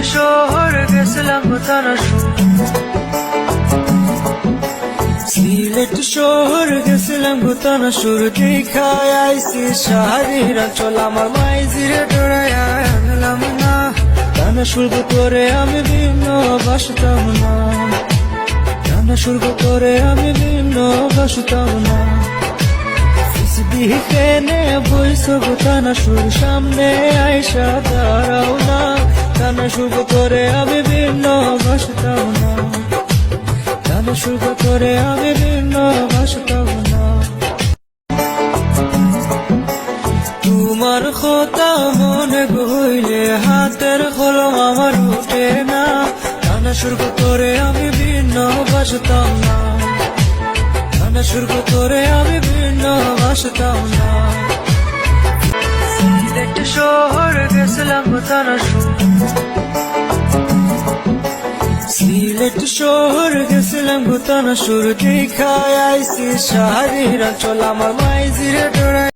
শহর গেছিলাম তারা সিলেট শহর গেছিলাম তারা সুর দেখায় আইসি শাহরিরা চল আমার মাইজিরে ডরায় আনলাম না টানা সুর করে আমি ভিন্ন বাসতাম না টানা সুর করে আমি ভিন্ন বাসতাম না দিকেনে বইসো টানা সুর সামনে আইসা দাঁড়াও না টানা সুর করে আমি ভিন্ন বাসতাম না টানা সুর করে আমি ভিন্ন বাসতাম না তোমার কথা মনে গইলে হাতের কলম আমার উঠে না টানা সুর করে আমি ভিন্ন বাসতাম না টানা সুর করে আমি ভিন্ন বাসতাম না সিলেট শহর গেছিলাম তারা সিলেট শহর গেছিলাম তারা সুর দেখায় আইসি শাহরিরা চল আমার মাইজিরে ডরায়